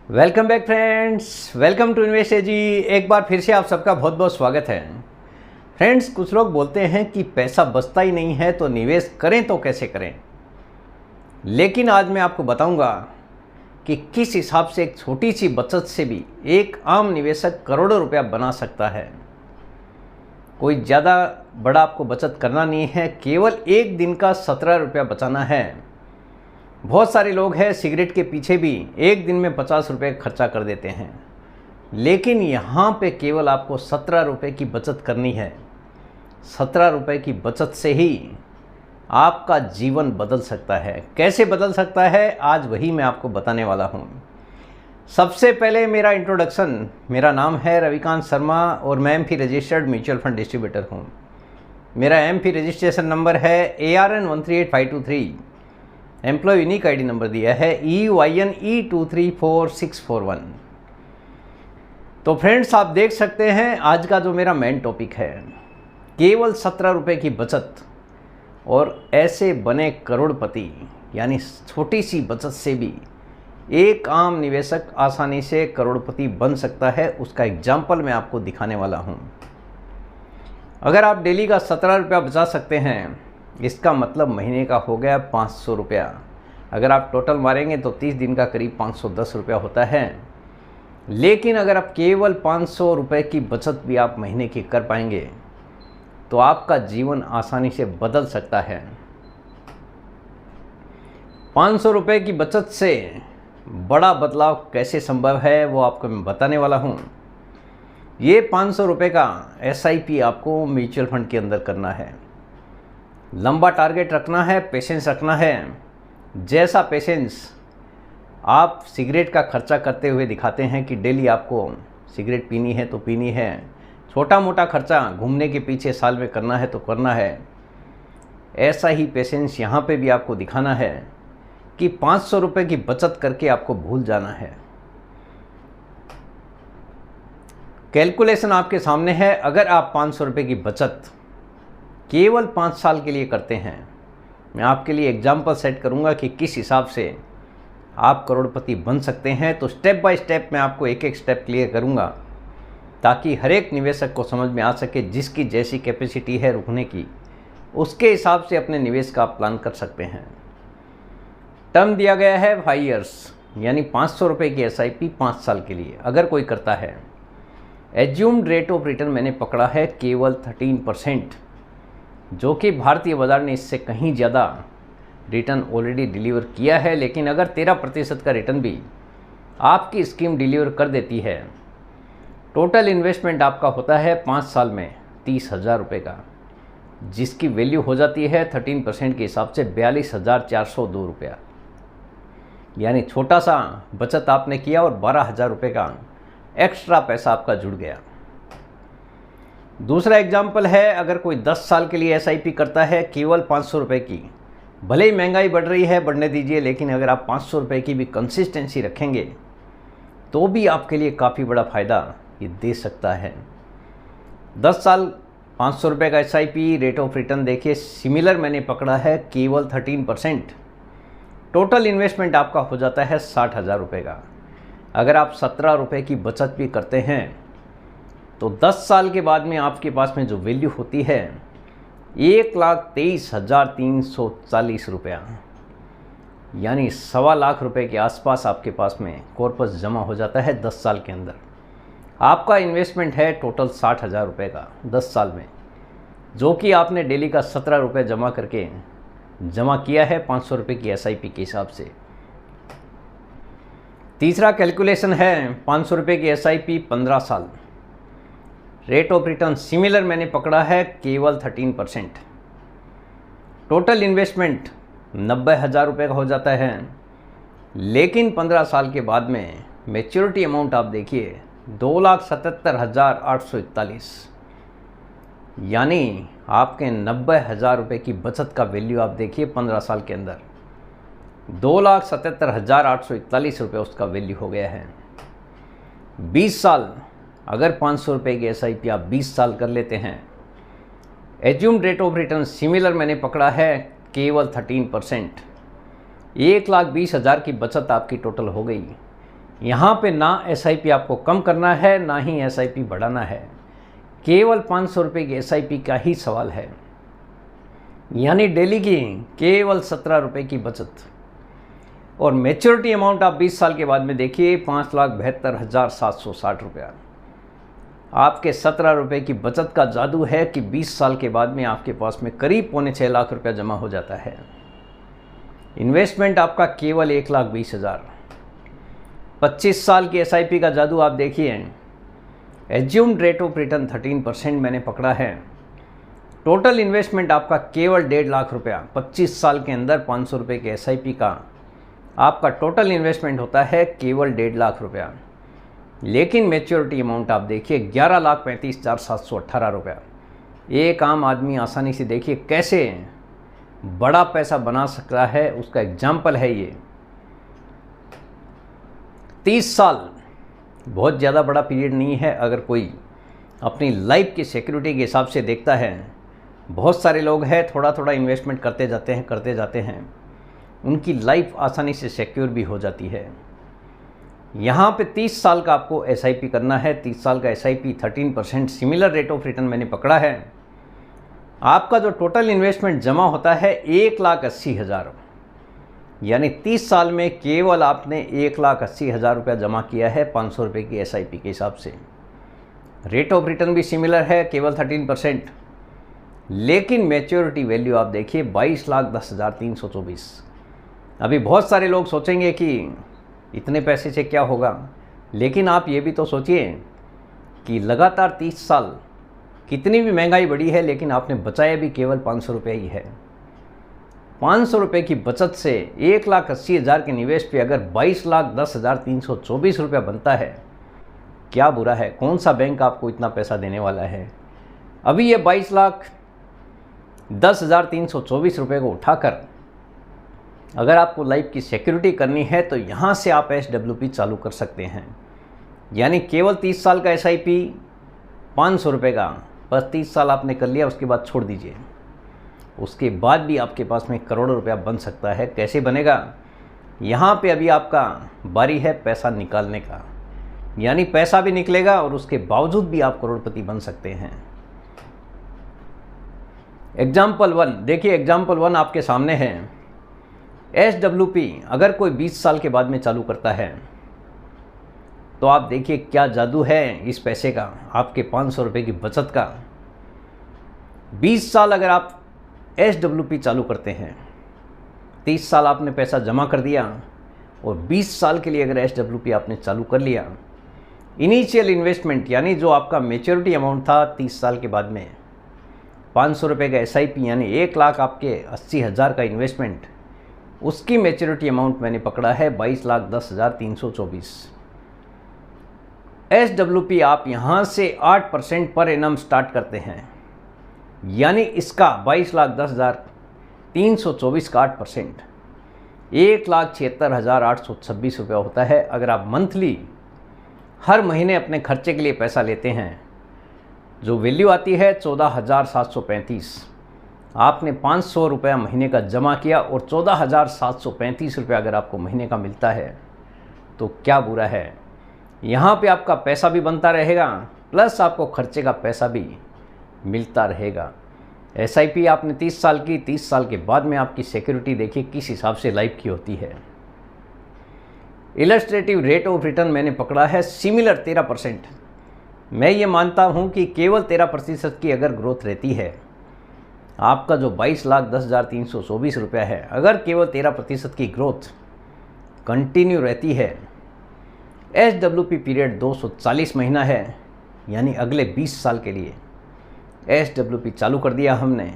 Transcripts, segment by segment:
Welcome back friends, welcome to invest एजी। एक बार फिर से आप सबका बहुत बहुत स्वागत है। फ्रेंड्स, कुछ लोग बोलते हैं कि पैसा बचता ही नहीं है तो निवेश करें तो कैसे करें। लेकिन आज मैं आपको बताऊंगा कि किस हिसाब से एक छोटी सी बचत से भी एक आम निवेशक करोड़ों रुपया बना सकता है। कोई ज़्यादा बड़ा आपको बचत करना नहीं है, केवल एक दिन का 17 रुपया बचाना है। बहुत सारे लोग हैं सिगरेट के पीछे भी एक दिन में 50 रुपये खर्चा कर देते हैं, लेकिन यहाँ पे केवल आपको 17 रुपये की बचत करनी है। 17 रुपये की बचत से ही आपका जीवन बदल सकता है। कैसे बदल सकता है, आज वही मैं आपको बताने वाला हूँ। सबसे पहले मेरा इंट्रोडक्शन, मेरा नाम है रविकांत शर्मा और मैं MP registered mutual fund distributor हूँ। मेरा एमपी रजिस्ट्रेशन नंबर है ARN 138523। Employ unique ID number दिया है EYNE234641। तो फ्रेंड्स, आप देख सकते हैं आज का जो मेरा मेन टॉपिक है, केवल 17 रुपये की बचत और ऐसे बने करोड़पति। यानी छोटी सी बचत से भी एक आम निवेशक आसानी से करोड़पति बन सकता है। उसका एग्जाम्पल मैं आपको दिखाने वाला हूँ। अगर आप डेली का 17 रुपया बचा सकते हैं, इसका मतलब महीने का हो गया 500 रुपया। अगर आप टोटल मारेंगे तो 30 दिन का करीब 510 रुपया होता है। लेकिन अगर आप केवल 500 रुपये की बचत भी आप महीने की कर पाएंगे तो आपका जीवन आसानी से बदल सकता है। 500 रुपये की बचत से बड़ा बदलाव कैसे संभव है वो आपको मैं बताने वाला हूँ। ये 500 रुपये का SIP आपको म्यूचुअल फंड के अंदर करना है। लंबा टारगेट रखना है, पेशेंस रखना है। जैसा पेशेंस आप सिगरेट का खर्चा करते हुए दिखाते हैं कि डेली आपको सिगरेट पीनी है तो पीनी है, छोटा मोटा खर्चा घूमने के पीछे साल में करना है तो करना है, ऐसा ही पेशेंस यहाँ पे भी आपको दिखाना है कि 500 रुपये की बचत करके आपको भूल जाना है। कैलकुलेशन आपके सामने है। अगर आप 500 रुपये की बचत केवल 5 साल के लिए करते हैं, मैं आपके लिए एग्जाम्पल सेट करूंगा कि किस हिसाब से आप करोड़पति बन सकते हैं। तो स्टेप बाय स्टेप मैं आपको एक एक स्टेप क्लियर करूंगा ताकि हर एक निवेशक को समझ में आ सके। जिसकी जैसी कैपेसिटी है रुकने की, उसके हिसाब से अपने निवेश का आप प्लान कर सकते हैं। टर्म दिया गया है 5 ईयर्स, यानी 500 रुपये की SIP 5 साल के लिए अगर कोई करता है। एज्यूम्ड रेट ऑफ रिटर्न मैंने पकड़ा है केवल 13%, जो कि भारतीय बाज़ार ने इससे कहीं ज़्यादा रिटर्न ऑलरेडी डिलीवर किया है। लेकिन अगर 13% का रिटर्न भी आपकी स्कीम डिलीवर कर देती है, टोटल इन्वेस्टमेंट आपका होता है 5 साल में 30,000 रुपये का, जिसकी वैल्यू हो जाती है 13% के हिसाब से 42,402 रुपया। यानी छोटा सा बचत आपने किया और 12,000 रुपये का एक्स्ट्रा पैसा आपका जुड़ गया। दूसरा एग्जाम्पल है, अगर कोई 10 साल के लिए SIP करता है केवल 500 रुपये की, भले ही महंगाई बढ़ रही है, बढ़ने दीजिए, लेकिन अगर आप 500 रुपये की भी कंसिस्टेंसी रखेंगे तो भी आपके लिए काफ़ी बड़ा फ़ायदा ये दे सकता है। 10 साल 500 रुपये का SIP, रेट ऑफ रिटर्न देखिए सिमिलर मैंने पकड़ा है केवल 13%। टोटल इन्वेस्टमेंट आपका हो जाता है 60,000 रुपये का। अगर आप 17 रुपये की बचत भी करते हैं तो 10 साल के बाद में आपके पास में जो वैल्यू होती है 1,23,340 रुपया, यानी 1.25 लाख रुपए के आसपास आपके पास में कॉर्पस जमा हो जाता है 10 साल के अंदर। आपका इन्वेस्टमेंट है टोटल 60,000 रुपये का 10 साल में, जो कि आपने डेली का 17 रुपये जमा करके जमा किया है 500 रुपये की SIP के हिसाब से। तीसरा कैलकुलेशन है 500 रुपये की SIP 15 साल, रेट ऑफ रिटर्न सिमिलर मैंने पकड़ा है केवल 13%। टोटल इन्वेस्टमेंट 90,000 रुपये का हो जाता है। लेकिन 15 साल के बाद में मैच्योरिटी अमाउंट आप देखिए 2,77,841, यानी आपके 90,000 रुपये की बचत का वैल्यू आप देखिए 15 साल के अंदर 2,77,841 रुपये उसका वैल्यू हो गया है। 20 साल, अगर 500 रुपये की SIP आप 20 साल कर लेते हैं, assumed rate of return similar मैंने पकड़ा है केवल 13%। 1,20,000 की बचत आपकी टोटल हो गई। यहाँ पे ना SIP आपको कम करना है, ना ही SIP बढ़ाना है। केवल 500 रुपये की SIP का ही सवाल है, यानी डेली की केवल 17 रुपये की बचत। और मैच्योरिटी अमाउंट आप 20 साल के बाद में देखिए 5,72,760 रुपया। आपके 17 रुपये की बचत का जादू है कि 20 साल के बाद में आपके पास में करीब 5.25 लाख रुपया जमा हो जाता है। इन्वेस्टमेंट आपका केवल 1,20,000। 25 साल की SIP का जादू आप देखिए। एज्यूम्ड रेट ऑफ रिटर्न 13% मैंने पकड़ा है। टोटल इन्वेस्टमेंट आपका केवल 1.5 लाख रुपया। 25 साल के अंदर 500 रुपये के SIP का आपका टोटल इन्वेस्टमेंट होता है केवल 1.5 लाख रुपया। लेकिन मैच्योरिटी अमाउंट आप देखिए 11,35,718 रुपया। एक आम आदमी आसानी से देखिए कैसे बड़ा पैसा बना सकता है, उसका एग्जाम्पल है ये। 30 साल बहुत ज़्यादा बड़ा पीरियड नहीं है। अगर कोई अपनी लाइफ की सिक्योरिटी के हिसाब से देखता है, बहुत सारे लोग हैं थोड़ा थोड़ा इन्वेस्टमेंट करते जाते हैं, उनकी लाइफ आसानी से सिक्योर भी हो जाती है। यहाँ पे 30 साल का आपको SIP करना है। 30 साल का SIP 13% similar rate of return मैंने पकड़ा है। आपका जो टोटल इन्वेस्टमेंट जमा होता है 1,80,000, यानी 30 साल में केवल आपने 1,80,000 रुपया जमा किया है 500 रुपये की SIP के हिसाब से। रेट ऑफ रिटर्न भी सिमिलर है, केवल 13%। लेकिन मैच्योरिटी वैल्यू आप देखिए 22,10,324। अभी बहुत सारे लोग सोचेंगे कि इतने पैसे से क्या होगा, लेकिन आप ये भी तो सोचिए कि लगातार 30 साल कितनी भी महंगाई बढ़ी है, लेकिन आपने बचाया भी केवल 500 रुपये ही है। 500 रुपये की बचत से 1,80,000 के निवेश पे अगर 22,10,324 रुपया बनता है, क्या बुरा है? कौन सा बैंक आपको इतना पैसा देने वाला है? अभी ये 22,10,324 रुपये को उठाकर अगर आपको लाइफ की सिक्योरिटी करनी है तो यहाँ से आप SWP चालू कर सकते हैं। यानी केवल 30 साल का SIP 500 रुपये का, बस 30 साल आपने कर लिया, उसके बाद छोड़ दीजिए। उसके बाद भी आपके पास में करोड़ों रुपया बन सकता है। कैसे बनेगा? यहाँ पे अभी आपका बारी है पैसा निकालने का, यानी पैसा भी निकलेगा और उसके बावजूद भी आप करोड़पति बन सकते हैं। एग्जाम्पल 1 देखिए, एग्जाम्पल 1 आपके सामने है। SWP अगर कोई 20 साल के बाद में चालू करता है तो आप देखिए क्या जादू है इस पैसे का, आपके 500 रुपये की बचत का। 20 साल अगर आप SWP चालू करते हैं, 30 साल आपने पैसा जमा कर दिया और 20 साल के लिए अगर SWP आपने चालू कर लिया, इनिशियल इन्वेस्टमेंट यानी जो आपका मैच्योरिटी अमाउंट था 30 साल के बाद में 500 रुपये का SIP यानी 1,00,000 आपके 80,000 का इन्वेस्टमेंट, उसकी मैच्योरिटी अमाउंट मैंने पकड़ा है 22,10,324। SWP आप यहाँ से 8% पर एनम स्टार्ट करते हैं, यानी इसका 22,10,324 का 8% 1,76,826 रुपया होता है। अगर आप मंथली हर महीने अपने खर्चे के लिए पैसा लेते हैं, जो वैल्यू आती है 14,735। आपने 500 रुपया महीने का जमा किया और 14,735 रुपया अगर आपको महीने का मिलता है तो क्या बुरा है? यहाँ पे आपका पैसा भी बनता रहेगा, प्लस आपको खर्चे का पैसा भी मिलता रहेगा। SIP आपने 30 साल की, 30 साल के बाद में आपकी सिक्योरिटी देखिए किस हिसाब से लाइफ की होती है। इलस्ट्रेटिव रेट ऑफ रिटर्न मैंने पकड़ा है सिमिलर 13%। मैं ये मानता हूँ कि केवल 13% की अगर ग्रोथ रहती है, आपका जो 22,10,324 रुपया है, अगर केवल 13% की ग्रोथ कंटिन्यू रहती है, SWP पीरियड 240 महीना है, यानी अगले 20 साल के लिए SWP चालू कर दिया हमने।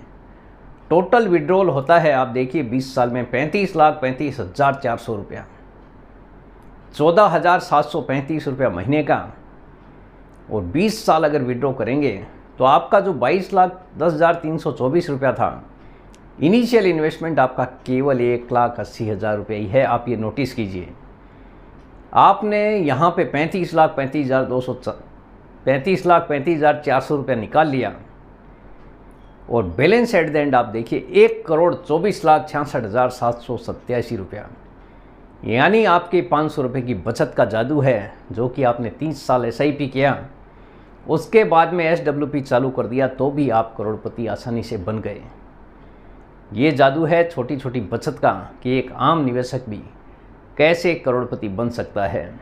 टोटल विड्रॉल होता है आप देखिए 20 साल में 35,35,400 रुपया, 14,735 रुपया महीने का। और 20 साल अगर विड्रॉ करेंगे तो आपका जो 22,10,324 रुपया था, इनिशियल इन्वेस्टमेंट आपका केवल 1,80,000 रुपये ही है। आप ये नोटिस कीजिए, आपने यहाँ पे 35,35,400 रुपया निकाल लिया और बैलेंस एट द एंड आप देखिए 1,24,66,787 रुपया। यानी आपके 500 रुपये की बचत का जादू है, जो कि आपने 30 साल SIP किया, उसके बाद में SWP चालू कर दिया तो भी आप करोड़पति आसानी से बन गए। ये जादू है छोटी छोटी बचत का कि एक आम निवेशक भी कैसे करोड़पति बन सकता है।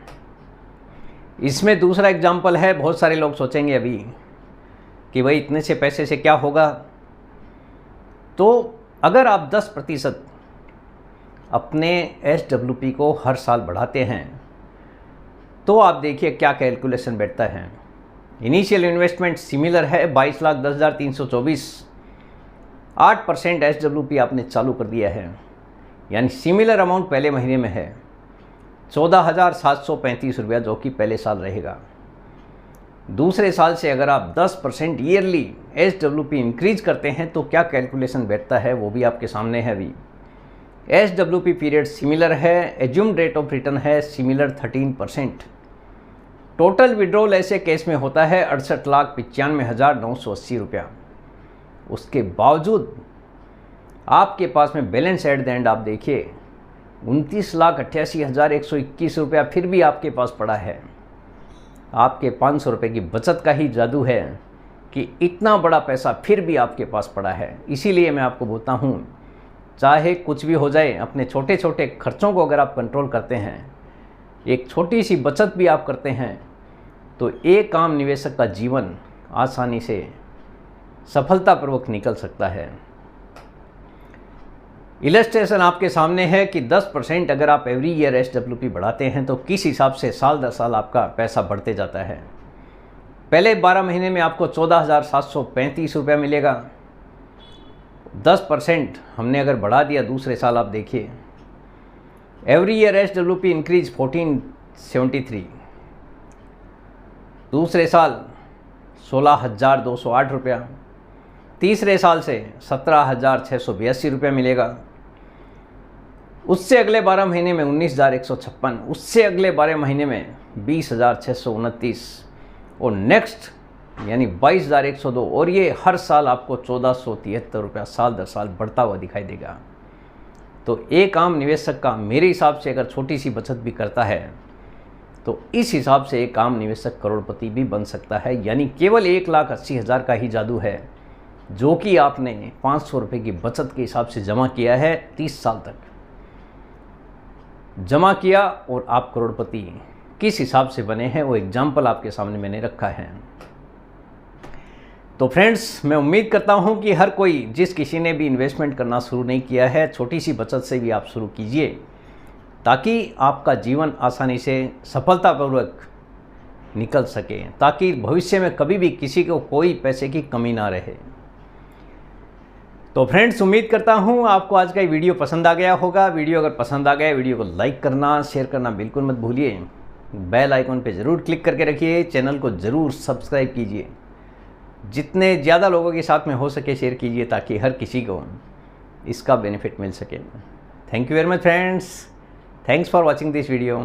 इसमें दूसरा एग्जाम्पल है, बहुत सारे लोग सोचेंगे अभी कि भाई इतने से पैसे से क्या होगा। तो अगर आप 10% अपने SWP को हर साल बढ़ाते हैं तो आप देखिए क्या कैलकुलेशन बैठता है। इनिशियल इन्वेस्टमेंट सिमिलर है 22,10,324, 8% SWP आपने चालू कर दिया है, यानी सिमिलर अमाउंट पहले महीने में है 14,735 रुपया, जो कि पहले साल रहेगा। दूसरे साल से अगर आप 10% ईयरली SWP इंक्रीज करते हैं तो क्या कैलकुलेशन बैठता है वो भी आपके सामने है। अभी SWP पीरियड सिमिलर है, एज्यूम्ड रेट ऑफ रिटर्न है सिमिलर 13%। टोटल विड्रॉल ऐसे केस में होता है 68,95,980 रुपया। उसके बावजूद आपके पास में बैलेंस एट द एंड आप देखिए 29,88,121 रुपया फिर भी आपके पास पड़ा है। आपके 500 रुपये की बचत का ही जादू है कि इतना बड़ा पैसा फिर भी आपके पास पड़ा है। इसीलिए मैं आपको बोलता हूँ, चाहे कुछ भी हो जाए, अपने छोटे छोटे खर्चों को अगर आप कंट्रोल करते हैं, एक छोटी सी बचत भी आप करते हैं, तो एक आम निवेशक का जीवन आसानी से सफलतापूर्वक निकल सकता है। इलस्ट्रेशन आपके सामने है कि 10% अगर आप एवरी ईयर SWP बढ़ाते हैं तो किस हिसाब से साल दर साल आपका पैसा बढ़ते जाता है। पहले 12 महीने में आपको 14,735 रुपया मिलेगा। 10% हमने अगर बढ़ा दिया दूसरे साल, आप देखिए एवरी ईयर SWP इंक्रीज 1473, दूसरे साल 16,208 रुपया, तीसरे साल से 17,682 रुपया मिलेगा। उससे अगले 12 महीने में 19,156, उससे अगले 12 महीने में 20,629 और नेक्स्ट यानी 22,102, और ये हर साल आपको 1,473 रुपया साल दर साल बढ़ता हुआ दिखाई देगा। तो एक आम निवेशक का मेरे हिसाब से अगर छोटी सी बचत भी करता है तो इस हिसाब से एक आम निवेशक करोड़पति भी बन सकता है। यानी केवल 1,80,000 का ही जादू है जो कि आपने 500 रुपये की बचत के हिसाब से जमा किया है, 30 साल तक जमा किया और आप करोड़पति किस हिसाब से बने हैं वो एग्जाम्पल आपके सामने मैंने रखा है। तो फ्रेंड्स, मैं उम्मीद करता हूं कि हर कोई, जिस किसी ने भी इन्वेस्टमेंट करना शुरू नहीं किया है, छोटी सी बचत से भी आप शुरू कीजिए ताकि आपका जीवन आसानी से सफलतापूर्वक निकल सके, ताकि भविष्य में कभी भी किसी को कोई पैसे की कमी ना रहे। तो फ्रेंड्स, उम्मीद करता हूँ आपको आज का ये वीडियो पसंद आ गया होगा। वीडियो अगर पसंद आ गया, वीडियो को लाइक करना, शेयर करना बिल्कुल मत भूलिए। बेल आइकन पे ज़रूर क्लिक करके रखिए, चैनल को ज़रूर सब्सक्राइब कीजिए, जितने ज़्यादा लोगों के साथ में हो सके शेयर कीजिए ताकि हर किसी को इसका बेनिफिट मिल सके। Thank you very much friends, thanks for watching this video.